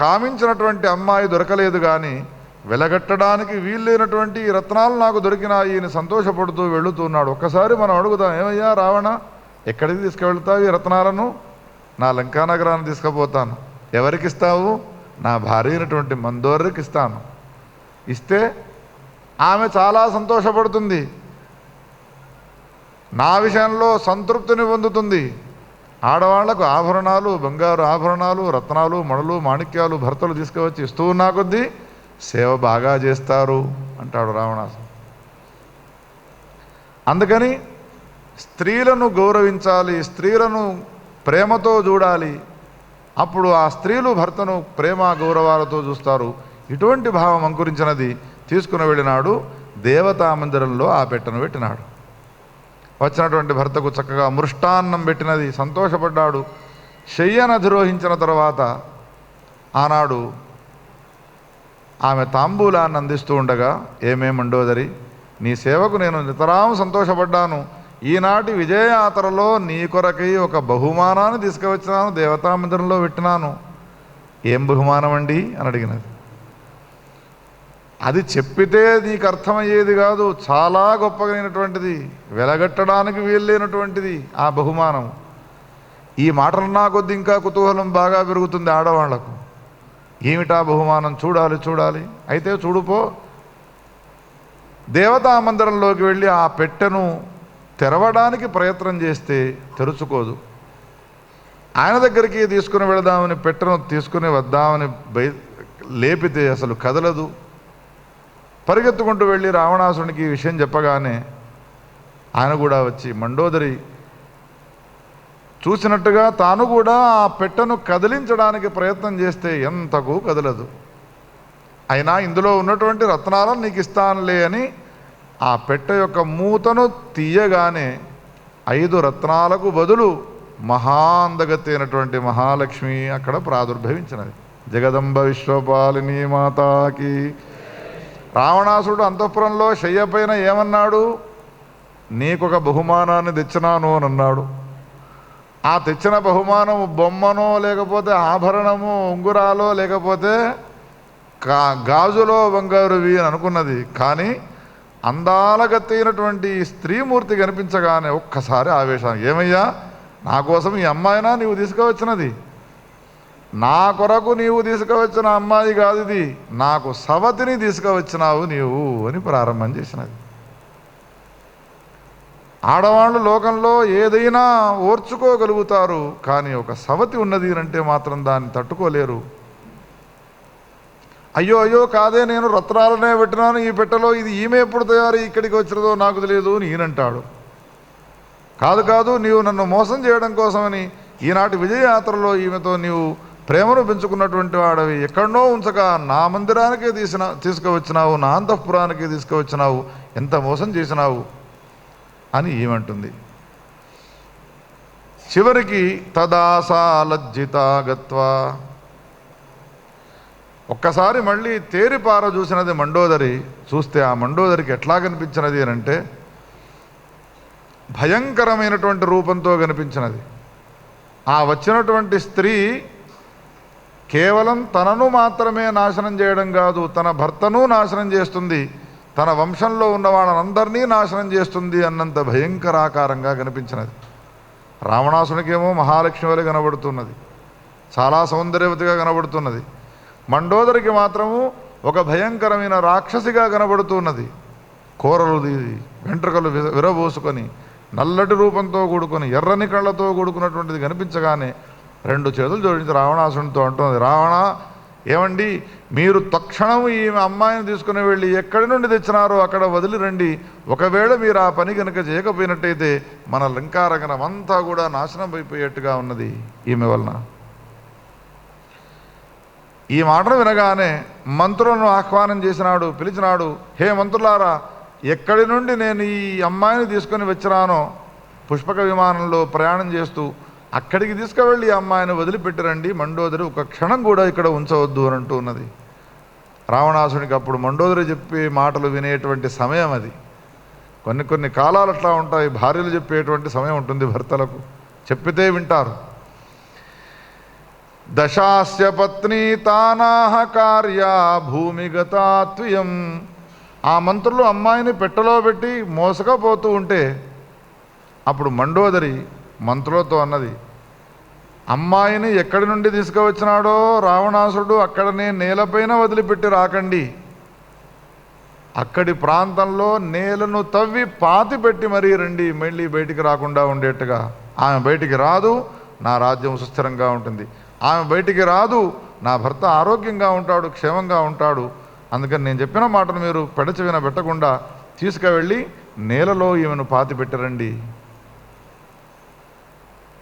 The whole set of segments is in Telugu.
కామించినటువంటి అమ్మాయి దొరకలేదు, కానీ వెలగట్టడానికి వీల్లేనటువంటి ఈ రత్నాలు నాకు దొరికినాయి అని సంతోషపడుతూ వెళుతున్నాడు. ఒక్కసారి మనం అడుగుదాం, ఏమయ్యా రావణ, ఎక్కడికి తీసుకువెళ్తావు ఈ రత్నాలను? నా లంకా నగరాన్ని తీసుకుపోతాను. ఎవరికి ఇస్తావు? నా భార్య అయినటువంటి మందోదరికి ఇస్తాను. ఇస్తే ఆమె చాలా సంతోషపడుతుంది, నా విషయంలో సంతృప్తిని పొందుతుంది. ఆడవాళ్లకు ఆభరణాలు, బంగారు ఆభరణాలు, రత్నాలు, మణులు, మాణిక్యాలు భర్తలు తీసుకువచ్చి ఇస్తూ ఉన్నా కొద్దీ సేవ బాగా చేస్తారు అంటాడు రావణాసుడు. అందుకని స్త్రీలను గౌరవించాలి, స్త్రీలను ప్రేమతో చూడాలి. అప్పుడు ఆ స్త్రీలు భర్తను ప్రేమ గౌరవాలతో చూస్తారు. ఇటువంటి భావం అంకురించినది తీసుకుని వెళ్ళినాడు. దేవతా మందిరంలో ఆ పెట్టెను పెట్టినాడు. వచ్చినటువంటి భర్తకు చక్కగా మృష్టాన్నం పెట్టినది, సంతోషపడ్డాడు. శయ్యను అధిరోహించిన తర్వాత ఆనాడు ఆమె తాంబూలాన్ని అందిస్తూ ఉండగా, ఏమే మండోదరి, నీ సేవకు నేను నితరాం సంతోషపడ్డాను. ఈనాటి విజయయాత్రలో నీ కొరకై ఒక బహుమానాన్ని తీసుకువచ్చినాను, దేవతా మందిరంలో పెట్టినాను. ఏం బహుమానం అండి అని అడిగినది. అది చెప్పితే నీకు అర్థమయ్యేది కాదు, చాలా గొప్పగైనటువంటిది, వెలగట్టడానికి వీల్లేనటువంటిది ఆ బహుమానం. ఈ మాటలన్నా కొద్ది ఇంకా కుతూహలం బాగా పెరుగుతుంది ఆడవాళ్లకు. ఏమిటా బహుమానం? చూడాలి చూడాలి. అయితే చూడుపో. దేవతా మందిరంలోకి వెళ్ళి ఆ పెట్టెను తెరవడానికి ప్రయత్నం చేస్తే తెరుచుకోదు. ఆయన దగ్గరికి తీసుకుని వెళదామని పెట్టెను తీసుకుని వద్దామని లేపితే అసలు కదలదు. పరిగెత్తుకుంటూ వెళ్ళి రావణాసునికి ఈ విషయం చెప్పగానే ఆయన కూడా వచ్చి మండోదరి చూసినట్టుగా తాను కూడా ఆ పెట్టెను కదిలించడానికి ప్రయత్నం చేస్తే ఎంతకు కదలదు. అయినా ఇందులో ఉన్నటువంటి రత్నాలను నీకు ఇస్తానులే అని ఆ పెట్టె యొక్క మూతను తీయగానే 5 రత్నాలకు బదులు మహాందగతి అయినటువంటి మహాలక్ష్మి అక్కడ ప్రాదుర్భవించినది. జగదంబ విశ్వపాలిని మాతాకి. రావణాసుడు అంతఃపురంలో శయ్య పైన ఏమన్నాడు? నీకొక బహుమానాన్ని తెచ్చినాను అని అన్నాడు. ఆ తెచ్చిన బహుమానము బొమ్మనో, లేకపోతే ఆభరణము, ఉంగురాలో, లేకపోతే గాజులో బంగారువి అని అనుకున్నది. కానీ అందాల గత్తైనటువంటి స్త్రీమూర్తి కనిపించగానే ఒక్కసారి ఆవేశం. ఏమయ్యా, నా కోసం ఈ అమ్మాయినా నీవు తీసుకువచ్చినది? నా కొరకు నీవు తీసుకువచ్చిన అమ్మాయి కాదు ఇది, నాకు సవతిని తీసుకువచ్చినావు నీవు అని ప్రారంభం చేసినది. ఆడవాళ్ళు లోకంలో ఏదైనా ఓర్చుకోగలుగుతారు, కానీ ఒక సవతి ఉన్నది అంటే మాత్రం దాన్ని తట్టుకోలేరు. అయ్యో అయ్యో కాదే, నేను రత్నాలనే పెట్టినాను ఈ పెట్టెలో, ఇది ఈమె ఎప్పుడు తయారు ఇక్కడికి వచ్చినదో నాకు తెలియదు ఈయనంటాడు. కాదు కాదు, నీవు నన్ను మోసం చేయడం కోసమని ఈనాటి విజయయాత్రలో ఈమెతో నీవు ప్రేమను పెంచుకున్నటువంటి వాడవి ఎక్కడనో ఉంచక నా మందిరానికే తీసుకువచ్చినావు, నా అంతఃపురానికే తీసుకువచ్చినావు, ఎంత మోసం చేసినావు అని ఏమంటుంది. చివరికి తదాసా లజ్జితా గత్వా, ఒక్కసారి మళ్ళీ తేరిపార చూసినది మండోదరి. చూస్తే ఆ మండోదరికి ఎట్లా కనిపించినది అని అంటే భయంకరమైనటువంటి రూపంతో కనిపించినది. ఆ వచ్చినటువంటి స్త్రీ కేవలం తనను మాత్రమే నాశనం చేయడం కాదు, తన భర్తను నాశనం చేస్తుంది, తన వంశంలో ఉన్న వాళ్ళందరినీ నాశనం చేస్తుంది అన్నంత భయంకరాకారంగా కనిపించినది. రావణాసునికేమో మహాలక్ష్మి వలె కనబడుతున్నది, చాలా సౌందర్యవతిగా కనబడుతున్నది. మండోదరికి మాత్రము ఒక భయంకరమైన రాక్షసిగా కనబడుతున్నది. కూరలు వెంట్రుకలు విరబోసుకొని నల్లటి రూపంతో కూడుకొని ఎర్రని కళ్ళతో కూడుకున్నటువంటిది కనిపించగానే 2 చేతులు జోడించి రావణాసునితో అంటున్నది, రావణ, ఏమండి, మీరు తక్షణం ఈ అమ్మాయిని తీసుకుని వెళ్ళి ఎక్కడి నుండి తెచ్చినారో అక్కడ వదిలి రండి. ఒకవేళ మీరు ఆ పని కనుక చేయకపోయినట్టయితే మన లంకారగణం అంతా కూడా నాశనం అయిపోయేట్టుగా ఉన్నది ఈమె వలన. ఈ మాటను వినగానే మంత్రులను ఆహ్వానం చేసినాడు, పిలిచినాడు. హే మంత్రులారా, ఎక్కడి నుండి నేను ఈ అమ్మాయిని తీసుకొని వచ్చినానో పుష్పక విమానంలో ప్రయాణం చేస్తూ అక్కడికి తీసుకువెళ్ళి ఈ అమ్మాయిని వదిలిపెట్టిరండి. మండోదరి ఒక క్షణం కూడా ఇక్కడ ఉంచవద్దు అని అంటూ ఉన్నది. రావణాసునికి అప్పుడు మండోదరి చెప్పే మాటలు వినేటువంటి సమయం అది. కొన్ని కాలాలు అట్లా ఉంటాయి. భార్యలు చెప్పేటువంటి సమయం ఉంటుంది భర్తలకు, చెప్పితే వింటారు. దశాస్య పత్ని తానాహ కార్యా భూమిగతాత్వియం. ఆ మంత్రులు అమ్మాయిని పెట్టెలో పెట్టి మోసకపోతూ ఉంటే అప్పుడు మండోదరి మంత్రులతో అన్నది, అమ్మాయిని ఎక్కడి నుండి తీసుకువచ్చినాడో రావణాసురుడు అక్కడనే నేలపైన వదిలిపెట్టి రాకండి, అక్కడి ప్రాంతంలో నేలను తవ్వి పాతి పెట్టి మరీ రండి, మళ్ళీ బయటికి రాకుండా ఉండేట్టుగా. ఆమె బయటికి రాదు, నా రాజ్యం సుస్థిరంగా ఉంటుంది. ఆమె బయటికి రాదు, నా భర్త ఆరోగ్యంగా ఉంటాడు, క్షేమంగా ఉంటాడు. అందుకని నేను చెప్పిన మాటను మీరు పెడచెవిన పెట్టకుండా తీసుకువెళ్ళి నేలలో ఈమెను పాతి పెట్టరండి.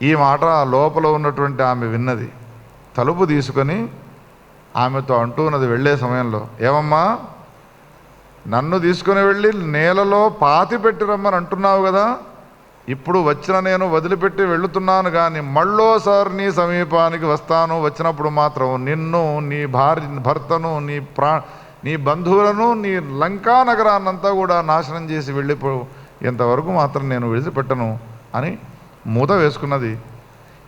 ఈ మాట లోపల ఉన్నటువంటి ఆమె విన్నది. తలుపు తీసుకొని ఆమెతో అంటున్నది వెళ్ళే సమయంలో, ఏమమ్మా, నన్ను తీసుకుని వెళ్ళి నేలలో పాతి పెట్టి రమ్మని అంటున్నావు కదా, ఇప్పుడు వచ్చిన నేను వదిలిపెట్టి వెళుతున్నాను, కానీ మళ్ళోసారి నీ సమీపానికి వస్తాను. వచ్చినప్పుడు మాత్రం నిన్ను, నీ భర్తను, నీ బంధువులను, నీ లంకా నగరాన్నంతా కూడా నాశనం చేసి వెళ్ళిపో, ఇంతవరకు మాత్రం నేను విడిచిపెట్టను అని మూత వేసుకున్నది.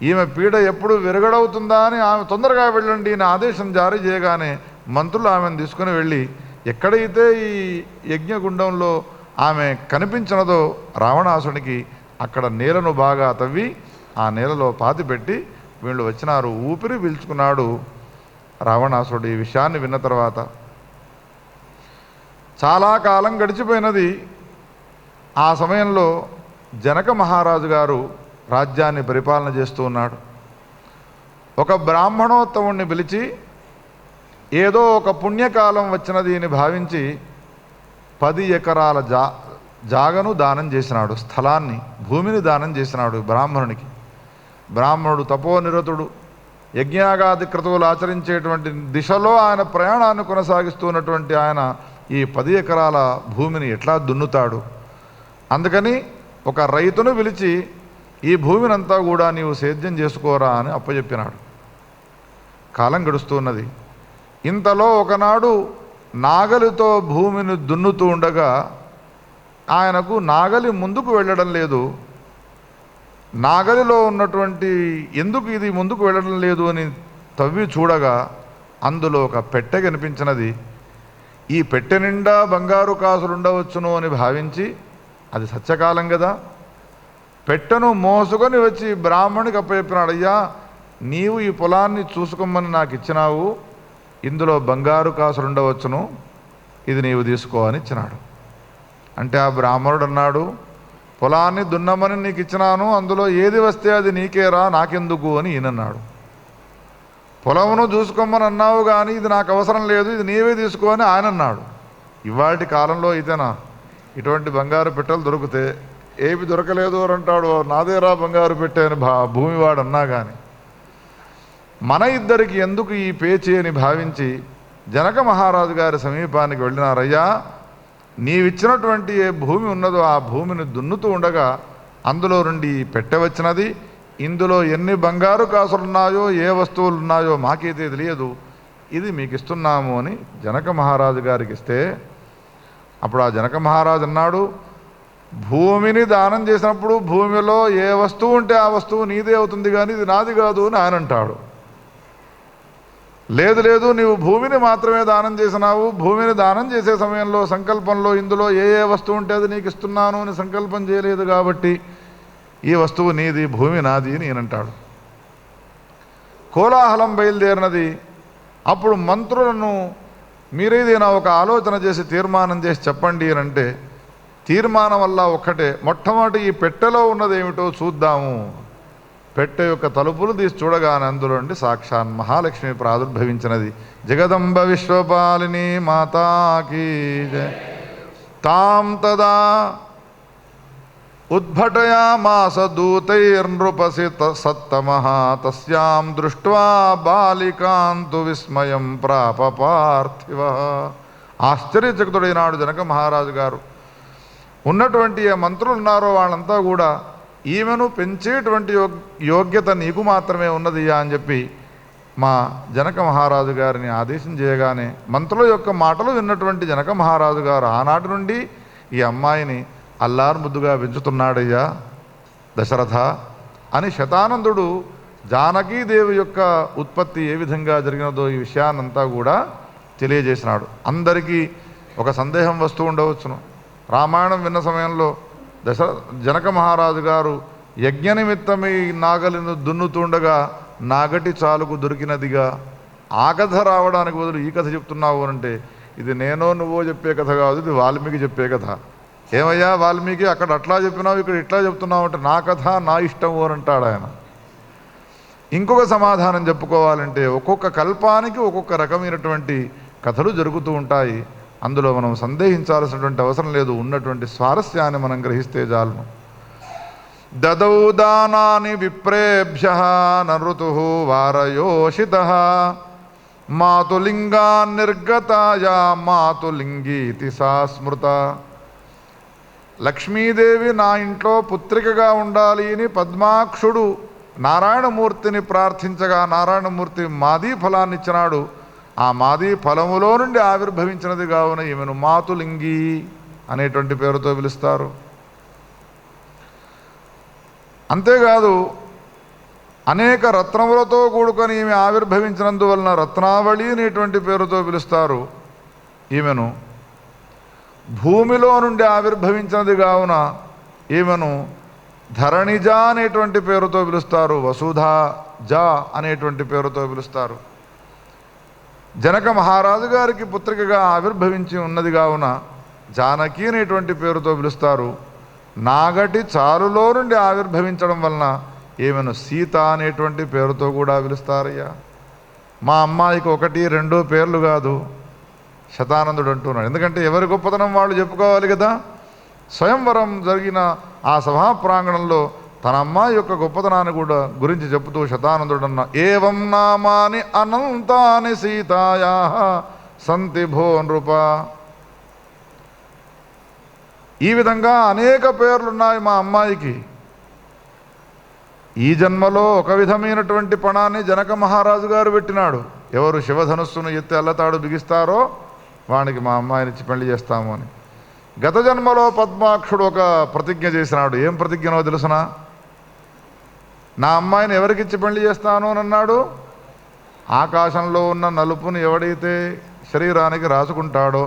ఈమె పీడ ఎప్పుడు విరగడవుతుందా అని ఆమె తొందరగా వెళ్ళండి అని ఆదేశం జారీ చేయగానే మంత్రులు ఆమెను తీసుకుని వెళ్ళి ఎక్కడైతే ఈ యజ్ఞగుండంలో ఆమె కనిపించినదో రావణాసునికి అక్కడ నేలను బాగా తవ్వి ఆ నేలలో పాతి పెట్టి వీళ్ళు వచ్చినారు. ఊపిరి పీల్చుకున్నాడు రావణాసురుడు. ఈ విషయాన్ని విన్న తర్వాత చాలా కాలం గడిచిపోయినది. ఆ సమయంలో జనక మహారాజు గారు రాజ్యాన్ని పరిపాలన చేస్తూ ఉన్నాడు. ఒక బ్రాహ్మణోత్తముణ్ణి పిలిచి ఏదో ఒక పుణ్యకాలం వచ్చినది అని భావించి 10 ఎకరాల జాగను దానం చేసినాడు. స్థలాన్ని, భూమిని దానం చేసినాడు బ్రాహ్మణునికి. బ్రాహ్మణుడు తపోనిరతుడు, యజ్ఞాగాది క్రతువులు ఆచరించేటువంటి దిశలో ఆయన ప్రయాణాన్ని కొనసాగిస్తున్నటువంటి ఆయన ఈ 10 ఎకరాల భూమిని ఎట్లా దున్నుతాడు? అందుకని ఒక రైతును పిలిచి ఈ భూమినంతా కూడా నీవు సేద్యం చేసుకోరా అని అప్పచెప్పినాడు. కాలం గడుస్తున్నది. ఇంతలో ఒకనాడు నాగలితో భూమిని దున్నుతూ ఉండగా ఆయనకు నాగలి ముందుకు వెళ్ళడం లేదు. నాగలిలో ఉన్నటువంటి ఎందుకు ఇది ముందుకు వెళ్ళడం లేదు అని తవ్వి చూడగా అందులో ఒక పెట్టె కనిపించినది. ఈ పెట్టె నిండా బంగారు కాసులు ఉండవచ్చును అని భావించి, అది సత్యకాలం కదా, పెట్టెను మోసుకొని వచ్చి బ్రాహ్మణునికి అప్పచెప్పినాడు. అయ్యా, నీవు ఈ పొలాన్ని చూసుకోమని నాకు ఇచ్చినావు, ఇందులో బంగారు కాసులు ఉండవచ్చును, ఇది నీవు తీసుకో అని ఇచ్చినాడు. అంటే ఆ బ్రాహ్మణుడు అన్నాడు, పొలాన్ని దున్నమని నీకు ఇచ్చినాను, అందులో ఏది వస్తే అది నీకేరా, నాకెందుకు అని ఈయనన్నాడు. పొలమును చూసుకోమని అన్నావు కానీ ఇది నాకు అవసరం లేదు, ఇది నీవే తీసుకో అని ఆయన అన్నాడు. ఇవాటి కాలంలో అయితేనా ఇటువంటి బంగారు పెట్టెలు దొరికితే ఏమి దొరకలేదు అని అంటాడు, నాదేరా బంగారు పెట్టె అని భూమివాడు అన్నా కానీ మన ఇద్దరికి ఎందుకు ఈ పేచీ అని భావించి జనక మహారాజు గారి సమీపానికి వెళ్ళినారయ్యా, నీవిచ్చినటువంటి ఏ భూమి ఉన్నదో ఆ భూమిని దున్నుతూ ఉండగా అందులో నుండి పెట్టె వచ్చినది. ఇందులో ఎన్ని బంగారు కాసులున్నాయో ఏ వస్తువులు ఉన్నాయో మాకైతే తెలియదు, ఇది మీకు ఇస్తున్నాము అని జనక మహారాజు గారికి ఇస్తే అప్పుడు ఆ జనక మహారాజు అన్నాడు, భూమిని దానం చేసినప్పుడు భూమిలో ఏ వస్తువు ఉంటే ఆ వస్తువు నీదే అవుతుంది కానీ ఇది నాది కాదు అని ఆయన అంటాడు. లేదు లేదు, నీవు భూమిని మాత్రమే దానం చేసినావు, భూమిని దానం చేసే సమయంలో సంకల్పంలో ఇందులో ఏ ఏ వస్తువు ఉంటే అది నీకు ఇస్తున్నాను అని సంకల్పం చేయలేదు కాబట్టి ఈ వస్తువు నీది, భూమి నాది అని ఈయనంటాడు. కోలాహలం బయలుదేరినది. అప్పుడు మంత్రులను మీరేదైనా ఒక ఆలోచన చేసి తీర్మానం చేసి చెప్పండి అని అంటే, తీర్మానం వల్ల ఒక్కటే, మొట్టమొదటి ఈ పెట్టెలో ఉన్నది ఏమిటో చూద్దాము. పెట్టె యొక్క తలుపులు తీసి చూడగానే అందులో నుండి సాక్షాన్ మహాలక్ష్మి ప్రాదుర్భవించినది. జగదంబ విశ్వపాలిని మాతాకి తాం తదా ఉద్భటయామాస దూతైర్నృపసి సత్తమః తస్యాం దృష్ట్వా బాలికాంతు విస్మయం ప్రాప పార్థివ. ఆశ్చర్యచకితుడైనాడు జనక మహారాజు గారు. ఉన్నటువంటి ఏ మంత్రులు ఉన్నారో వాళ్ళంతా కూడా ఈమెను పెంచేటువంటి యోగ్యత నీకు మాత్రమే ఉన్నది అని చెప్పి మా జనక మహారాజు గారిని ఆదేశం చేయగానే మంత్రుల యొక్క మాటలు విన్నటువంటి జనక మహారాజు గారు ఆనాటి నుండి ఈ అమ్మాయిని అల్లారు ముద్దుగా పెంచుతున్నాడయ్యా దశరథ అని శతానందుడు జానకీదేవి యొక్క ఉత్పత్తి ఏ విధంగా జరిగినదో ఈ విషయాన్నంతా కూడా తెలియజేసినాడు. అందరికీ ఒక సందేహం వస్తూ ఉండవచ్చును. రామాయణం విన్న సమయంలో జనక మహారాజు గారు యజ్ఞ నిమిత్తమై నాగలిని దున్నుతుండగా నాగటి చాలుకు దొరికినదిగా ఆ కథ రావడానికి బదులు ఈ కథ చెప్తున్నావు అంటే ఇది నేనో నువ్వో చెప్పే కథ కాదు, ఇది వాల్మీకి చెప్పే కథ. ఏమయ్యా వాల్మీకి, అక్కడ అట్లా చెప్పినావు, ఇక్కడ ఇట్లా చెప్తున్నావు అంటే నా కథ నా ఇష్టము అని అంటాడు ఆయన. ఇంకొక సమాధానం చెప్పుకోవాలంటే ఒక్కొక్క కల్పానికి ఒక్కొక్క రకమైనటువంటి కథలు జరుగుతూ ఉంటాయి. అందులో మనం సందేహించాల్సినటువంటి అవసరం లేదు. ఉన్నటువంటి స్వారస్యాన్ని మనం గ్రహిస్తే చాలును. దదౌ దానాని విప్రేభ్యః నృతుః వారయోషితః మాతులింగాన్ నిర్గతాయా మాతులింగీతి సా స్మృత. లక్ష్మీదేవి నా ఇంట్లో పుత్రికగా ఉండాలి అని పద్మాక్షుడు నారాయణమూర్తిని ప్రార్థించగా నారాయణమూర్తి మాదీ ఫలాన్ని ఇచ్చినాడు. ఆ మాదీ ఫలములో నుండి ఆవిర్భవించినది కావున ఈమెను మాతులింగి అనేటువంటి పేరుతో పిలుస్తారు. అంతేకాదు అనేక రత్నములతో కూడుకొని ఈమె ఆవిర్భవించినందువలన రత్నావళి అనేటువంటి పేరుతో పిలుస్తారు. ఈమెను భూమిలో నుండి ఆవిర్భవించినది కావున ఈమెను ధరణిజ అనేటువంటి పేరుతో పిలుస్తారు. వసుధా జ అనేటువంటి పేరుతో పిలుస్తారు. జనక మహారాజు గారికి పుత్రికగా ఆవిర్భవించి ఉన్నది కావున జానకి అనేటువంటి పేరుతో పిలుస్తారు. నాగటి చాలులో నుండి ఆవిర్భవించడం వలన ఈమెను సీత అనేటువంటి పేరుతో కూడా పిలుస్తారయ్యా. మా అమ్మాయికి 1, 2 పేర్లు కాదు శతానందుడు అంటున్నాడు. ఎందుకంటే ఎవరి గొప్పతనం వాళ్ళు చెప్పుకోవాలి కదా. స్వయంవరం జరిగిన ఆ సభా ప్రాంగణంలో తన అమ్మాయి యొక్క గొప్పతనాన్ని కూడా గురించి చెబుతూ శతానందుడు అన్న ఏవం నామాని అనంతాని సీతాయా సంతి భో నృప. ఈ విధంగా అనేక పేర్లున్నాయి మా అమ్మాయికి. ఈ జన్మలో ఒక విధమైనటువంటి పణాన్ని జనక మహారాజు గారు పెట్టినాడు. ఎవరు శివధనుస్సును ఎత్తి అల్లతాడు బిగిస్తారో వానికి మా అమ్మాయినిచ్చి పెళ్లి చేస్తాము అని. గత జన్మలో పద్మాక్షుడు ఒక ప్రతిజ్ఞ చేసినాడు. ఏం ప్రతిజ్ఞనో తెలుసునా? నా అమ్మాయిని ఎవరికిచ్చి పెళ్లి చేస్తాను అని అన్నాడు. ఆకాశంలో ఉన్న నలుపుని ఎవడైతే శరీరానికి రాసుకుంటాడో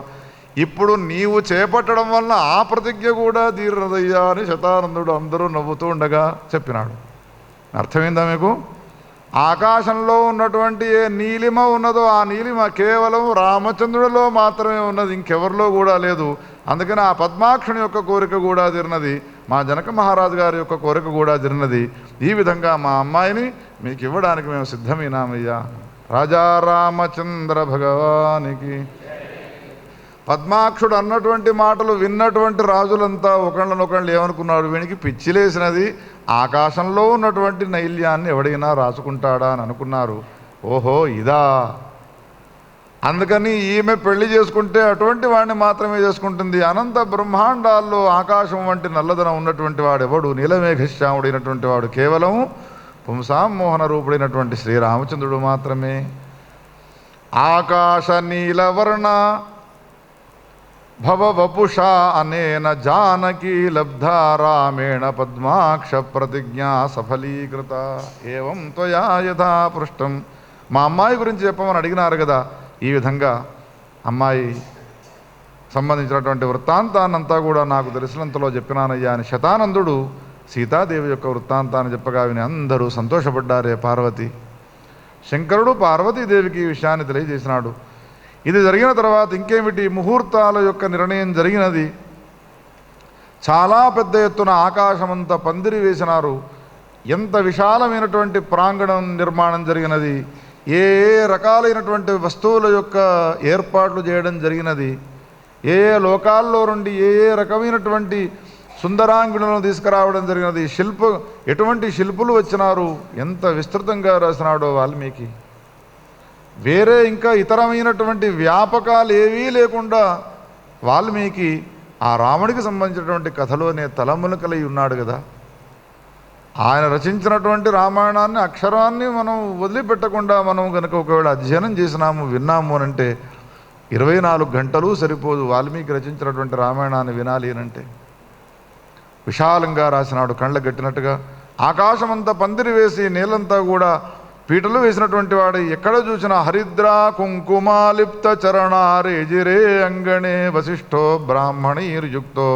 ఇప్పుడు నీవు చేపట్టడం వల్ల ఆ ప్రతిజ్ఞ కూడా తీరదయ్యా అని శతానందుడు అందరూ నవ్వుతూ ఉండగా చెప్పినాడు. అర్థమైందా మీకు? ఆకాశంలో ఉన్నటువంటి ఏ నీలిమ ఉన్నదో ఆ నీలిమ కేవలం రామచంద్రుడిలో మాత్రమే ఉన్నది, ఇంకెవరిలో కూడా లేదు. అందుకని ఆ పద్మాక్షుని యొక్క కోరిక కూడా తీరినది, మా జనక మహారాజు గారి యొక్క కోరిక కూడా తీరినది. ఈ విధంగా మా అమ్మాయిని మీకు ఇవ్వడానికి మేము సిద్ధమైనామయ్యా. రాజా రామచంద్ర భగవానికి. పద్మాక్షుడు అన్నటువంటి మాటలు విన్నటువంటి రాజులంతా ఒకళ్ళనొకళ్ళు ఏమనుకున్నారు, వీనికి పిచ్చిలేసినది, ఆకాశంలో ఉన్నటువంటి నైల్యాన్ని ఎవడైనా రాసుకుంటాడా అని అనుకున్నారు. ఓహో ఇదా, అందుకని ఈమె పెళ్లి చేసుకుంటే అటువంటి వాడిని మాత్రమే చేసుకుంటుంది. అనంత బ్రహ్మాండాల్లో ఆకాశం వంటి నల్లదనం ఉన్నటువంటి వాడు ఎవడు? నీలమేఘశ్యాముడైనటువంటి వాడు కేవలం పుంసామోహన రూపుడైనటువంటి శ్రీరామచంద్రుడు మాత్రమే. ఆకాశ నీలవర్ణ భవవపుషా అనేన జానకీ లబ్ధా రామేణ పద్మాక్ష ప్రతిజ్ఞా సఫలీకృత. ఏవం త్వయా యథా పృష్టం. మా అమ్మాయి గురించి చెప్పమని అడిగినారు కదా. ఈ విధంగా అమ్మాయి సంబంధించినటువంటి వృత్తాంతాన్నంతా కూడా నాకు తెలిసినంతలో చెప్పినానయ్యా అని శతానందుడు సీతాదేవి యొక్క వృత్తాంతాన్ని చెప్పగా విని అందరూ సంతోషపడ్డారే. పార్వతి శంకరుడు పార్వతీదేవికి ఈ విషయాన్ని తెలియజేసినాడు. ఇది జరిగిన తర్వాత ఇంకేమిటి, ముహూర్తాల యొక్క నిర్ణయం జరిగినది. చాలా పెద్ద ఎత్తున ఆకాశమంతా పందిరి వేసినారు. ఎంత విశాలమైనటువంటి ప్రాంగణం నిర్మాణం జరిగినది. ఏ రకాలైనటువంటి వస్తువుల యొక్క ఏర్పాట్లు చేయడం జరిగినది. ఏ లోకాల్లో నుండి ఏ రకమైనటువంటి సుందరాంగులను తీసుకురావడం జరిగినది. ఎటువంటి శిల్పులు వచ్చినారు, ఎంత విస్తృతంగా రాసినాడో వాల్మీకి. వేరే ఇంకా ఇతరమైనటువంటి వ్యాపకాలు ఏవీ లేకుండా వాల్మీకి ఆ రాముడికి సంబంధించినటువంటి కథలోనే తలమునకలై ఉన్నాడు కదా. ఆయన రచించినటువంటి రామాయణాన్ని అక్షరాన్ని మనం వదిలిపెట్టకుండా మనం కనుక ఒకవేళ అధ్యయనం చేసినాము విన్నాము అనంటే 24 గంటలు సరిపోదు వాల్మీకి రచించినటువంటి రామాయణాన్ని వినాలి అనంటే. విశాలంగా రాసినాడు, కళ్ళ గట్టినట్టుగా ఆకాశమంతా పందిరి వేసి నీళ్ళంతా కూడా పీటలు వేసినటువంటి వాడు ఎక్కడ చూసినా హరిద్రా కుంకుమాలిప్త చరణారేజిరే అంగణే వశిష్ఠో బ్రాహ్మణీర్యుక్తో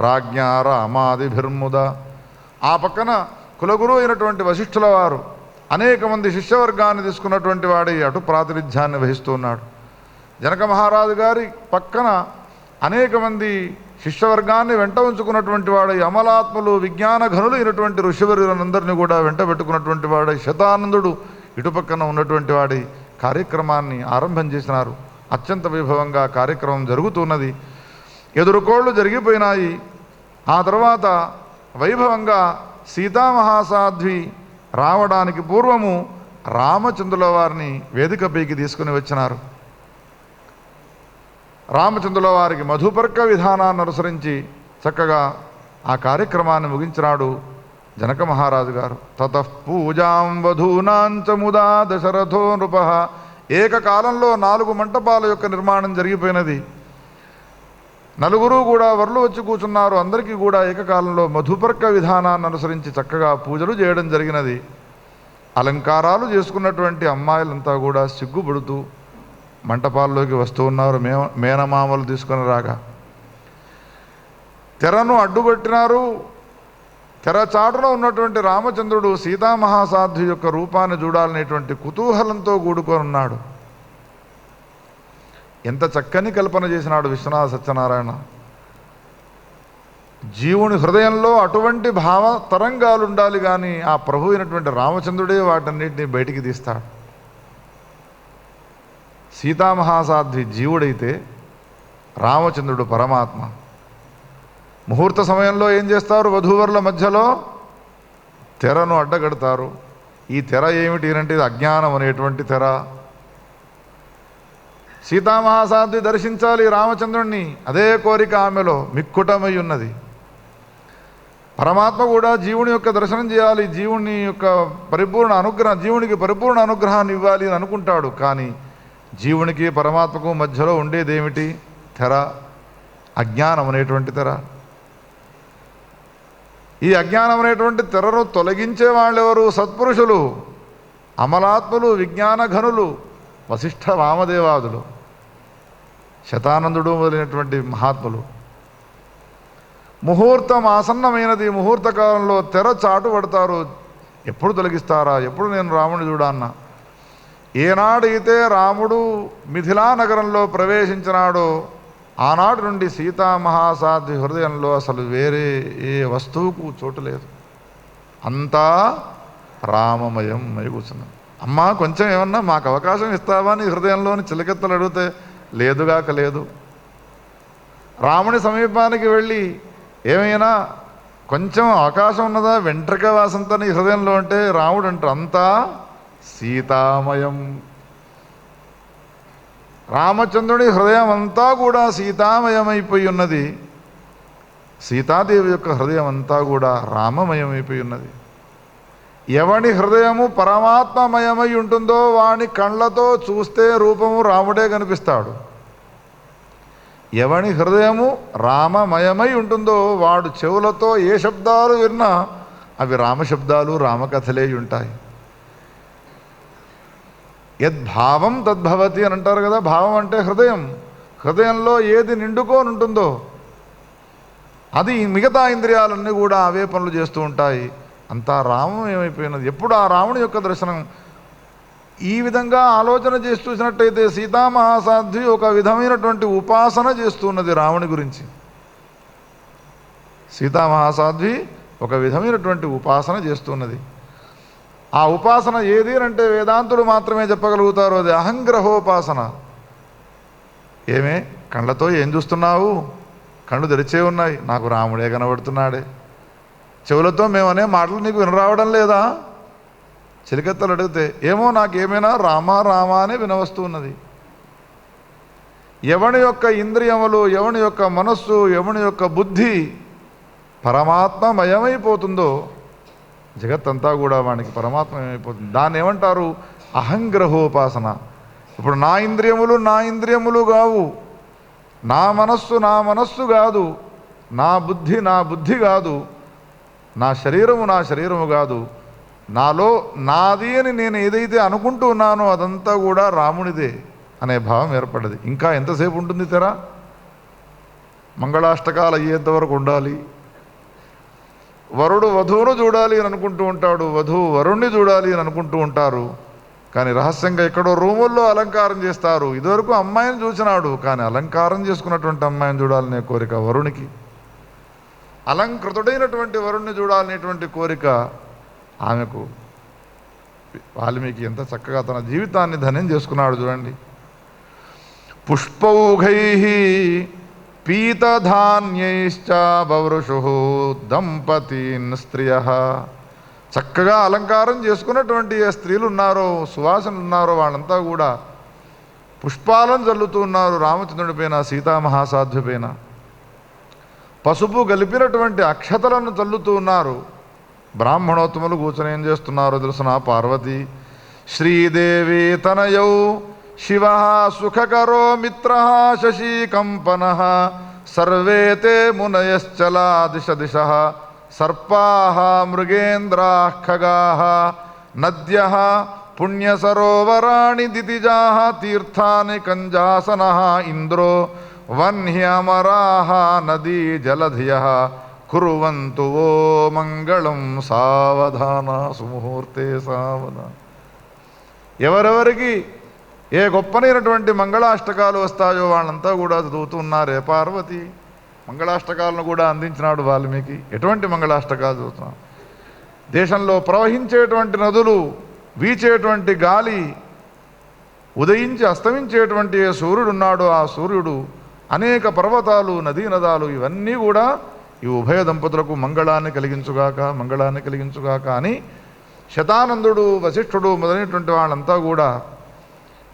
రాజ్ఞా రామాదిభిర్ముద. ఆ పక్కన కులగురు అయినటువంటి వశిష్ఠుల వారు అనేక మంది శిష్యవర్గాన్ని తీసుకున్నటువంటి వాడి అటు ప్రాతినిధ్యాన్ని వహిస్తూ ఉన్నాడు. జనక మహారాజు గారి పక్కన అనేక మంది శిష్యవర్గాన్ని వెంట ఉంచుకున్నటువంటి వాడు అమలాత్మలు విజ్ఞాన ఘనులు అయినటువంటి ఋషివర్యులందరినీ కూడా వెంట పెట్టుకున్నటువంటి వాడు శతానందుడు ఇటుపక్కన ఉన్నటువంటి వాడి కార్యక్రమాన్ని ఆరంభం చేసినారు. అత్యంత వైభవంగా కార్యక్రమం జరుగుతున్నది. ఎదురుకోళ్ళు జరిగిపోయినాయి. ఆ తర్వాత వైభవంగా సీతామహాసాధ్వి రావడానికి పూర్వము రామచంద్రుల వారిని వేదికపైకి తీసుకుని వచ్చినారు. రామచంద్రుల వారికి మధుపర్క విధానాన్ని అనుసరించి చక్కగా ఆ కార్యక్రమాన్ని ముగించినాడు జనక మహారాజు గారు. తతః పూజాం వధూనాంచ ముదా దశరథో నృప. ఏకకాలంలో 4 మంటపాల యొక్క నిర్మాణం జరిగిపోయినది. నలుగురు కూడా వరులు వచ్చి కూర్చున్నారు. అందరికీ కూడా ఏకకాలంలో మధుపర్క విధానాన్ని అనుసరించి చక్కగా పూజలు చేయడం జరిగినది. అలంకారాలు చేసుకున్నటువంటి అమ్మాయిలంతా కూడా సిగ్గుపడుతూ మంటపాల్లోకి వస్తూ ఉన్నారు. మేనమామలు తీసుకొని రాగా తెరను అడ్డుగట్టినారు. తెర చాటులో ఉన్నటువంటి రామచంద్రుడు సీతామహాసాధ్వి యొక్క రూపాన్ని చూడాలనేటువంటి కుతూహలంతో కూడుకొని ఉన్నాడు. ఎంత చక్కని కల్పన చేసినాడు విశ్వనాథ సత్యనారాయణ. జీవుని హృదయంలో అటువంటి భావ తరంగాలు ఉండాలి, కానీ ఆ ప్రభు అయినటువంటి రామచంద్రుడే వాటన్నిటిని బయటికి తీస్తాడు. సీతామహాసాధ్వి జీవుడైతే రామచంద్రుడు పరమాత్మ. ముహూర్త సమయంలో ఏం చేస్తారు? వధూవరుల మధ్యలో తెరను అడ్డగడతారు. ఈ తెర ఏమిటి అంటే ఇది అజ్ఞానం అనేటువంటి తెర. సీతామహాసాధ్వి దర్శించాలి రామచంద్రుణ్ణి, అదే కోరిక ఆమెలో మిక్కుటమై ఉన్నది. పరమాత్మ కూడా జీవుని యొక్క దర్శనం చేయాలి, జీవుని యొక్క జీవునికి పరిపూర్ణ అనుగ్రహాన్ని ఇవ్వాలి అని అనుకుంటాడు. కానీ జీవునికి పరమాత్మకు మధ్యలో ఉండేదేమిటి? తెర, అజ్ఞానం అనేటువంటి తెర. ఈ అజ్ఞానం అనేటువంటి తెరను తొలగించే వాళ్ళెవరు? సత్పురుషులు, అమలాత్ములు, విజ్ఞాన ఘనులు, వశిష్ఠ వామదేవాదులు, శతానందుడు మొదలైనటువంటి మహాత్ములు. ముహూర్తం ఆసన్నమైనది. ముహూర్త కాలంలో తెర చాటు పడతారు. ఎప్పుడు తొలగిస్తారా? ఎప్పుడు నేను రాముని చూడాన్న? ఏనాడైతే రాముడు మిథిలా నగరంలో ప్రవేశించినాడో ఆనాటి నుండి సీతామహాసాధ్వి హృదయంలో అసలు వేరే ఏ వస్తువుకు చోటు లేదు. అంతా రామమయం అయి కూర్చున్నాం. అమ్మా కొంచెం ఏమన్నా మాకు అవకాశం ఇస్తావా నీ హృదయంలోని చిలకెత్తలు అడిగితే లేదుగాక లేదు. రాముని సమీపానికి వెళ్ళి ఏమైనా కొంచెం అవకాశం ఉన్నదా? వెంట్రుక వాసంతా నీ హృదయంలో అంటే రాముడు అంటారు అంతా సీతామయం. రామచంద్రుడి హృదయం అంతా కూడా సీతామయమైపోయి ఉన్నది. సీతాదేవి యొక్క హృదయం అంతా కూడా రామమయమైపోయి ఉన్నది. ఎవని హృదయము పరమాత్మమయమై ఉంటుందో వాని కళ్ళతో చూస్తే రూపము రాముడే కనిపిస్తాడు. ఎవని హృదయము రామమయమై ఉంటుందో వాడు చెవులతో ఏ శబ్దాలు విన్నా అవి రామశబ్దాలు, రామకథలే ఉంటాయి. యద్భావం తద్భవతి అని అంటారు కదా. భావం అంటే హృదయం. హృదయంలో ఏది నిండుకొని ఉంటుందో అది మిగతా ఇంద్రియాలన్నీ కూడా అవే పనులు చేస్తూ ఉంటాయి. అంతా రామం ఏమైపోయినది. ఎప్పుడు ఆ రాముని యొక్క దర్శనం ఈ విధంగా ఆలోచన చేసి చూసినట్టయితే సీతామహాసాధ్వి ఒక విధమైనటువంటి ఉపాసన చేస్తున్నది రాముని గురించి. సీతామహాసాధ్వి ఒక విధమైనటువంటి ఉపాసన చేస్తున్నది. ఆ ఉపాసన ఏది అంటే వేదాంతులు మాత్రమే చెప్పగలుగుతారు. అది అహంగ్రహోపాసన. ఏమే కళ్ళతో ఏం చూస్తున్నావు? కళ్ళు తెరిచే ఉన్నాయి, నాకు రాముడే కనబడుతున్నాడే. చెవులతో మేమనే మాటలు నీకు వినరావడం లేదా? చిలికెత్తలు అడిగితే ఏమో నాకేమైనా రామా రామా అనే వినవస్తూ ఉన్నది. ఎవని యొక్క ఇంద్రియములు, ఎవని యొక్క మనస్సు, ఎవని యొక్క బుద్ధి పరమాత్మమయమైపోతుందో జగత్తంతా కూడా వానికి పరమాత్మయమైపోతుంది. దాన్ని ఏమంటారు? అహంగ్రహోపాసన. ఇప్పుడు నా ఇంద్రియములు కావు, నా మనస్సు కాదు, నా బుద్ధి కాదు, నా శరీరము కాదు, నాలో నాది అని నేను ఏదైతే అనుకుంటూ ఉన్నానో అదంతా కూడా రామునిదే అనే భావం ఏర్పడ్డది. ఇంకా ఎంతసేపు ఉంటుంది తెర? మంగళాష్టకాలు అయ్యేంతవరకు ఉండాలి. వరుడు వధువును చూడాలి అని అనుకుంటూ ఉంటాడు, వధువు వరుణ్ణి చూడాలి అని అనుకుంటూ ఉంటారు. కానీ రహస్యంగా ఎక్కడో రూముల్లో అలంకారం చేస్తారు. ఇదివరకు అమ్మాయిని చూసినాడు, కానీ అలంకారం చేసుకున్నటువంటి అమ్మాయిని చూడాలనే కోరిక వరుణికి, అలంకృతుడైనటువంటి వరుణ్ణి చూడాలనేటువంటి కోరిక ఆమెకు. వాల్మీకి ఎంత చక్కగా తన జీవితాన్ని ధన్యం చేసుకున్నాడు చూడండి. పుష్పౌఘై పీతధాన్యైశ్చ బవృషు దంపతీన్ స్త్రియ. చక్కగా అలంకారం చేసుకున్నటువంటి ఏ స్త్రీలు ఉన్నారో, సువాసనలు ఉన్నారో వాళ్ళంతా కూడా పుష్పాలను చల్లుతూ ఉన్నారు రామచంద్రుడి పైన, సీతామహాసాధ్వి పైన. పసుపు కలిపినటువంటి అక్షతలను చల్లుతూ ఉన్నారు. బ్రాహ్మణోత్తములు కూర్చొని ఏం చేస్తున్నారో తెలుసిన? పార్వతి శ్రీదేవి తనయౌ శివ సుఖకరో మిత్ర శశీకంపన సర్వే తే మునయశ్చలా దిశ దిశ సర్పాః మృగేంద్రాః ఖగాః నద్యః పుణ్యసరోవరాణి దితిజాః తీర్థాని కంజాసనః ఇంద్రో వన్హ్యమరాః నదీ జలధియః కుర్వంతు ఓ మంగళం సావధాన సుముహూర్తే సావధాన. ఎవరెవరికి ఏ గొప్పనైనటువంటి మంగళాష్టకాలు వస్తాయో వాళ్ళంతా కూడా చదువుతూ ఉన్నారే పార్వతి. మంగళాష్టకాలను కూడా అందించినాడు వాల్మీకి. ఎటువంటి మంగళాష్టకాలు చదువుతున్నాం? దేశంలో ప్రవహించేటువంటి నదులు, వీచేటువంటి గాలి, ఉదయించి అస్తమించేటువంటి ఏ సూర్యుడు ఉన్నాడో ఆ సూర్యుడు, అనేక పర్వతాలు, నదీ నదాలు, ఇవన్నీ కూడా ఈ ఉభయ దంపతులకు మంగళాన్ని కలిగించుగాక, మంగళాన్ని కలిగించుగాక అని శతానందుడు, వశిష్ఠుడు మొదలైనటువంటి వాళ్ళంతా కూడా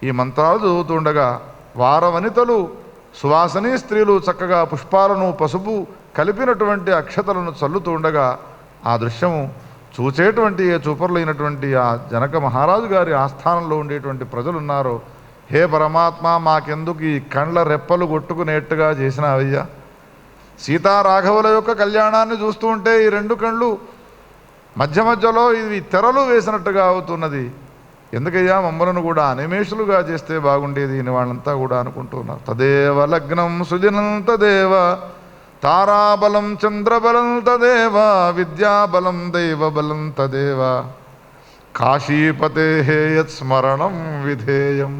ఈ మంత్రాలు చదువుతుండగా వారవనితలు, సువాసనీ స్త్రీలు చక్కగా పుష్పాలను, పసుపు కలిపినటువంటి అక్షతలను చల్లుతూ ఉండగా ఆ దృశ్యము చూచేటువంటి ఏ చూపర్లైనటువంటి ఆ జనక మహారాజు గారి ఆస్థానంలో ఉండేటువంటి ప్రజలున్నారో, హే పరమాత్మ, మాకెందుకు ఈ కండ్ల రెప్పలు కొట్టుకునేట్టుగా చేసినావయ్యా? సీతారాఘవుల యొక్క కళ్యాణాన్ని చూస్తూ ఉంటే ఈ రెండు కళ్ళు మధ్య మధ్యలో ఇవి తెరలు వేసినట్టుగా అవుతున్నది. ఎందుకయ్యా మమ్మలను కూడా అనిమేషులుగా చేస్తే బాగుండేది అని వాళ్ళంతా కూడా అనుకుంటున్నారు. తదేవ లగ్నం సుజనం తదేవ తారాబలం చంద్రబలం తదేవ విద్యాబలం దైవబలం తదేవ కాశీపతే యత్స్మరణం విధేయం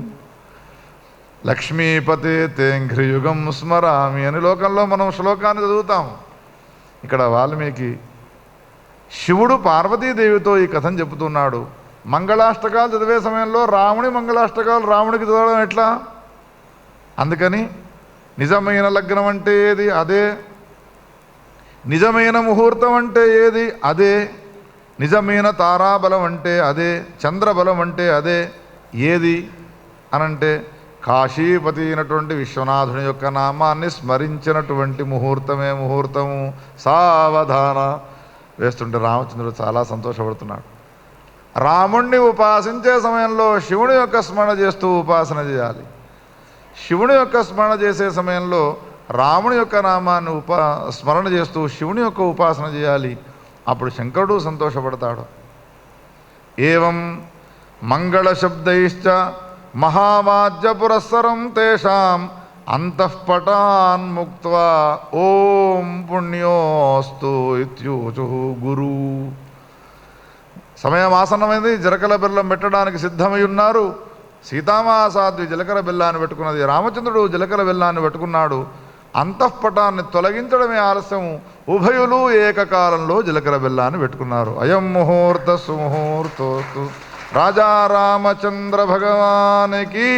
లక్ష్మీపతే తేంఘ్రియుగం స్మరామి అని లోకంలో మనం శ్లోకాన్ని చదువుతాం. ఇక్కడ వాల్మీకి శివుడు పార్వతీదేవితో ఈ కథను చెబుతున్నాడు. మంగళాష్టకాలు చదివే సమయంలో రాముని మంగళాష్టకాలు రాముడికి చదవడం ఎట్లా? అందుకని నిజమైన లగ్నం అంటే ఏది? అదే. నిజమైన ముహూర్తం అంటే ఏది? అదే. నిజమైన తారాబలం అంటే అదే. చంద్రబలం అంటే అదే. ఏది అనంటే కాశీపతి అయినటువంటి విశ్వనాథుని యొక్క నామాన్ని స్మరించినటువంటి ముహూర్తమే ముహూర్తము. సావధాన వేస్తుంటే రామచంద్రుడు చాలా సంతోషపడుతున్నాడు. రాముణ్ణి ఉపాసించే సమయంలో శివుని యొక్క స్మరణ చేస్తూ ఉపాసన చేయాలి. శివుని యొక్క స్మరణ చేసే సమయంలో రాముని యొక్క నామాన్ని స్మరణ చేస్తూ శివుని యొక్క ఉపాసన చేయాలి. అప్పుడు శంకరుడు సంతోషపడతాడు. ఏవం మంగళశబ్దైశ్చ మహావాద్య పురస్సరం తేషాం అంతఃపటాన్ ముక్త్వా ఓం పుణ్యోస్తు ఇత్యూచు గురు. సమయం ఆసన్నమైంది. జీలకర్ర బెల్లం పెట్టడానికి సిద్ధమై ఉన్నారు. సీతామహాసాధ్వి జీలకర్ర బెల్లాన్ని పెట్టుకున్నది. రామచంద్రుడు జీలకర్ర బెల్లాన్ని పెట్టుకున్నాడు. అంతఃపటాన్ని తొలగించడమే ఆలస్యం. ఉభయులు ఏకకాలంలో జీలకర్ర బెల్లాన్ని పెట్టుకున్నారు. అయం ముహూర్త సుముహూర్తోస్తు. రాజా రామచంద్ర భగవానికి.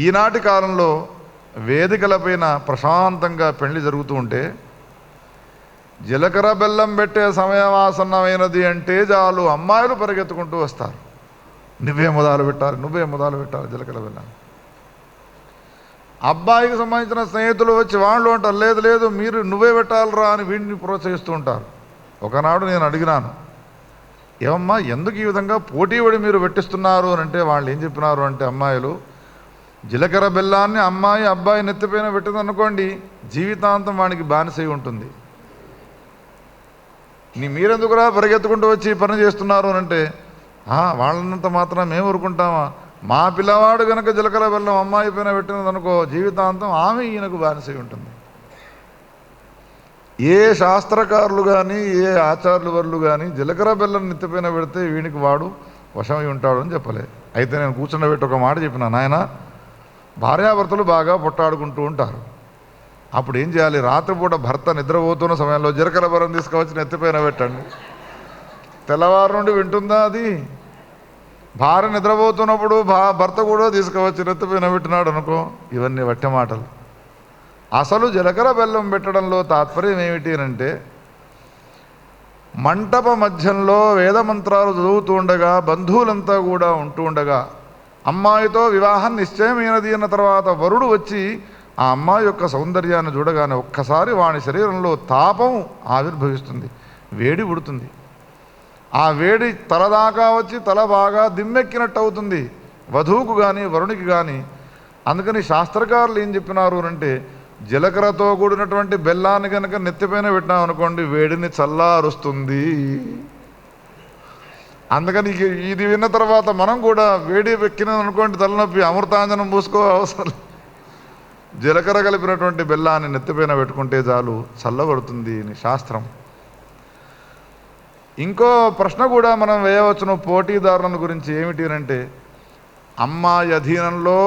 ఈనాటి కాలంలో వేదికలపైన ప్రశాంతంగా పెళ్లి జరుగుతూ ఉంటే జీలకర్ర బెల్లం పెట్టే సమయం ఆసన్నమైనది అంటే చాలు అమ్మాయిలు పరిగెత్తుకుంటూ వస్తారు. నువ్వే మొదలు పెట్టాలి, నువ్వే మొదలు పెట్టాలి జీలకర్ర బెల్లం. అబ్బాయికి సంబంధించిన స్నేహితులు వచ్చి వాళ్ళు అంటారు, లేదు లేదు మీరు నువ్వే పెట్టాలరా అని వీడిని ప్రోత్సహిస్తూ ఉంటారు. ఒకనాడు నేను అడిగినాను, ఏమమ్మా ఎందుకు ఈ విధంగా పోటీ పడి మీరు పెట్టిస్తున్నారు అని అంటే వాళ్ళు ఏం చెప్పినారు అంటే, అమ్మాయిలు జీలకర్ర బెల్లాన్ని అమ్మాయి అబ్బాయి నెత్తిపైన పెట్టిందనుకోండి జీవితాంతం వానికి బానిసై ఉంటుంది. మీరెందుకురా పరిగెత్తుకుంటూ వచ్చి ఈ పని చేస్తున్నారు అని అంటే, వాళ్ళనంత మాత్రం మేము ఊరుకుంటామా? మా పిల్లవాడు కనుక జీలకర్ర బెల్లం అమ్మాయి పైన పెట్టినదనుకో జీవితాంతం ఆమె ఈయనకు బానిసై ఉంటుంది. ఏ శాస్త్రకారులు కానీ ఏ ఆచార్యులు వర్లు కానీ జీలకర్ర బెల్లం నెత్తిపైన పెడితే వీనికి వాడు వశమై ఉంటాడు అని చెప్పలే. అయితే నేను కూర్చుండబెట్టి ఒక మాట చెప్పిన, నాయన భార్యాభర్తలు బాగా పొట్టాడుకుంటూ ఉంటారు. అప్పుడు ఏం చేయాలి? రాత్రిపూట భర్త నిద్రపోతున్న సమయంలో జీలకర్ర బెల్లం తీసుకువచ్చి నెత్తిపైన పెట్టండి. తెల్లవారు నుండి వింటుందా అది? భార్య నిద్రపోతున్నప్పుడు భర్త కూడా తీసుకువచ్చి నెత్తిపైన పెట్టినాడు అనుకో, ఇవన్నీ వట్టె మాటలు. అసలు జీలకర్ర బెల్లం పెట్టడంలో తాత్పర్యం ఏమిటి అంటే, మంటప మధ్యంలో వేద మంత్రాలు చదువుతూ ఉండగా బంధువులంతా కూడా ఉంటూ ఉండగా అమ్మాయితో వివాహం నిశ్చయమైనది అన్న తర్వాత వరుడు వచ్చి ఆ అమ్మాయి యొక్క సౌందర్యాన్ని చూడగానే ఒక్కసారి వాని శరీరంలో తాపం ఆవిర్భవిస్తుంది, వేడి పుడుతుంది. ఆ వేడి తలదాకా వచ్చి తల బాగా దిమ్మెక్కినట్టు అవుతుంది వధువుకు కానీ వరునికి కానీ. అందుకని శాస్త్రకారులు ఏం చెప్పినారు అంటే, జీలకర్రతో కూడినటువంటి బెల్లాన్ని కనుక నెత్తిపైన పెట్టామనుకోండి వేడిని చల్లారుస్తుంది. అందుకని ఇది విన్న తర్వాత మనం కూడా వేడి ఎక్కినదనుకోండి తలనొప్పి అమృతాంజనం పూసుకో అవసరం. జీలకర్ర కలిపినటువంటి బెల్లాన్ని నెత్తిపైన పెట్టుకుంటే చాలు చల్లబడుతుంది అని శాస్త్రం. ఇంకో ప్రశ్న కూడా మనం వేయవచ్చును పోటీదారులను గురించి. ఏమిటి అంటే, అమ్మాయి అధీనంలో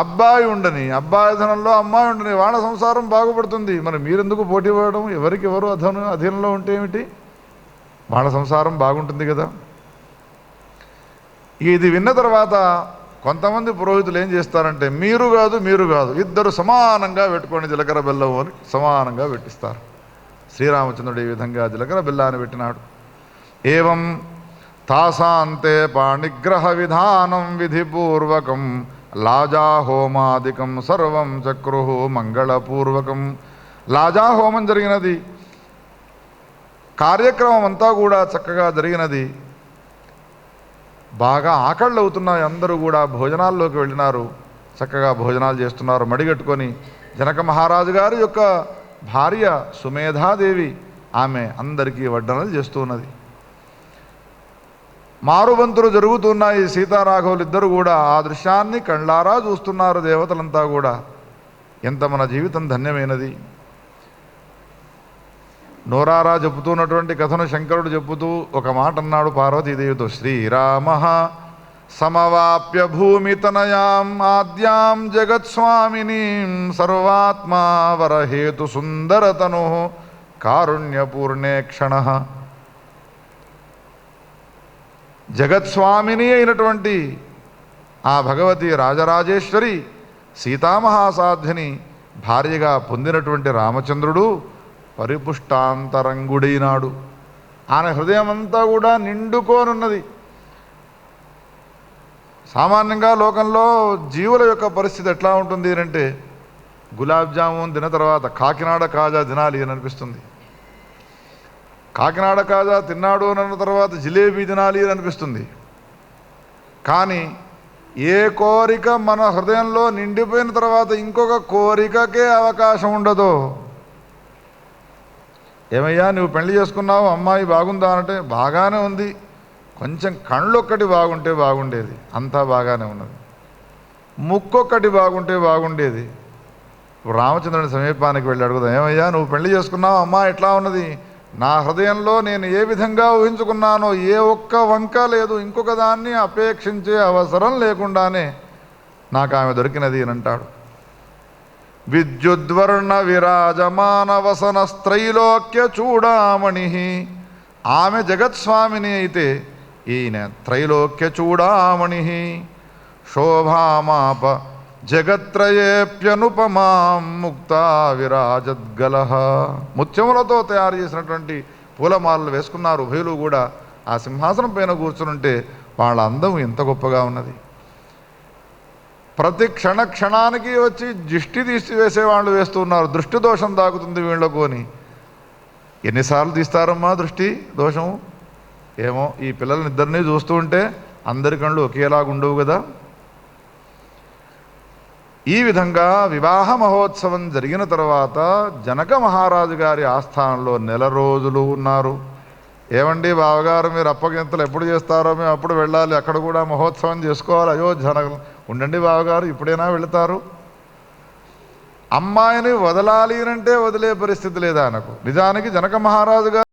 అబ్బాయి ఉండని, అబ్బాయి అధీనంలో అమ్మాయి ఉండని, వాళ్ళ సంసారం బాగుపడుతుంది. మరి మీరెందుకు పోటీ పడడం? ఎవరికి ఎవరు అధీనంలో ఉంటే ఏమిటి? వాళ్ళ సంసారం బాగుంటుంది కదా. ఇది విన్న తర్వాత కొంతమంది పురోహితులు ఏం చేస్తారంటే, మీరు కాదు ఇద్దరు సమానంగా పెట్టుకోండి జీలకర్ర బెల్లం అని సమానంగా పెట్టిస్తారు. శ్రీరామచంద్రుడు ఈ విధంగా జీలకర్ర బెల్లాన్ని పెట్టినాడు. ఏవం తాసాంతే పాణిగ్రహ విధానం విధిపూర్వకం లాజాహోమాదికం సర్వం చక్రుహు మంగళపూర్వకం. లాజాహోమం జరిగినది, కార్యక్రమం అంతా కూడా చక్కగా జరిగినది. బాగా ఆకళ్ళు అవుతున్నాయి, అందరూ కూడా భోజనాల్లోకి వెళ్ళినారు, చక్కగా భోజనాలు చేస్తున్నారు మడిగట్టుకొని. జనక మహారాజు గారి యొక్క భార్య సుమేధాదేవి ఆమె అందరికీ వడ్డనలు చేస్తున్నది. మారుబంతులు జరుగుతున్నాయి. సీతారాఘవులు ఇద్దరు కూడా ఆ దృశ్యాన్ని కళ్ళారా చూస్తున్నారు దేవతలంతా కూడా. ఎంత మన జీవితం ధన్యమైనది. నోరారా చెబుతున్నటువంటి కథను శంకరుడు చెబుతూ ఒక మాట అన్నాడు పార్వతీదేవితో, శ్రీరామ సమవాప్య భూమితనయాం ఆద్యాం జగత్స్వామినీం సర్వాత్మా వరహేతు సుందరతను కారుణ్యపూర్ణే క్షణ. జగత్స్వామిని అయినటువంటి ఆ భగవతి రాజరాజేశ్వరి సీతామహాసాధ్యని భార్యగా పొందినటువంటి రామచంద్రుడు పరిపుష్టాంతరంగుడైనాడు. ఆయన హృదయం అంతా కూడా నిండుకోనున్నది. సామాన్యంగా లోకంలో జీవుల యొక్క పరిస్థితి ఎట్లా ఉంటుంది అంటే, గులాబ్ జామున్ తిన్న తర్వాత కాకినాడ కాజా తినాలి అని అనిపిస్తుంది. కాకినాడ కాజా తిన్నాడు అన్న తర్వాత జిలేబీ తినాలి అని అనిపిస్తుంది. కానీ ఏ కోరిక మన హృదయంలో నిండిపోయిన తర్వాత ఇంకొక కోరికకే అవకాశం ఉండదు. ఏమయ్యా నువ్వు పెళ్లి చేసుకున్నావు, అమ్మాయి బాగుందా అంటే బాగానే ఉంది, కొంచెం కళ్ళు ఒక్కటి బాగుంటే బాగుండేది, అంతా బాగానే ఉన్నది. ముక్కొక్కటి బాగుంటే బాగుండేది. రామచంద్రుని సమీపానికి వెళ్ళి అడుగుదాం, ఏమయ్యా నువ్వు పెళ్లి చేసుకున్నావు, అమ్మాయి ఎట్లా ఉన్నది? నా హృదయంలో నేను ఏ విధంగా ఊహించుకున్నానో ఏ ఒక్క వంక లేదు, ఇంకొక దాన్ని అపేక్షించే అవసరం లేకుండానే నాకు ఆమె దొరికినది అని అంటాడు. విద్యుద్వర్ణ విరాజమాన వసన స్త్రైలోక్య చూడామణి. ఆమె జగత్స్వామిని అయితే ఈయన త్రైలోక్య చూడామణి. శోభామాప జగత్రయేప్యనుపమాం ముక్తా విరాజద్గల. ముత్యములతో తయారు చేసినటువంటి పూలమాలలు వేసుకున్నారు ఉభయులు కూడా. ఆ సింహాసనం పైన కూర్చునుంటే వాళ్ళ అందం ఎంత గొప్పగా ఉన్నది. ప్రతి క్షణానికి వచ్చి దృష్టి తీసివేసేవాళ్ళు వేస్తున్నారు. దృష్టి దోషం దాకుతుంది వీళ్ళకు అని. ఎన్నిసార్లు తీస్తారమ్మా దృష్టి దోషం? ఏమో ఈ పిల్లల్నిద్దరినీ చూస్తూ ఉంటే అందరి కళ్ళు ఒకేలాగుండవు కదా. ఈ విధంగా వివాహ మహోత్సవం జరిగిన తర్వాత జనక మహారాజు గారి ఆస్థానంలో నెల రోజులు ఉన్నారు. ఏమండి బావగారు మీరు అప్పగింతలు ఎప్పుడు చేస్తారో మేము అప్పుడు వెళ్ళాలి, అక్కడ కూడా మహోత్సవం చేసుకోవాలి, అయోధ్య నగరం. ఉండండి బావగారు ఇప్పుడైనా వెళతారు. అమ్మాయిని వదలాలి అంటే వదిలే పరిస్థితి లేదా ఆయనకు. నిజానికి జనక మహారాజు గారు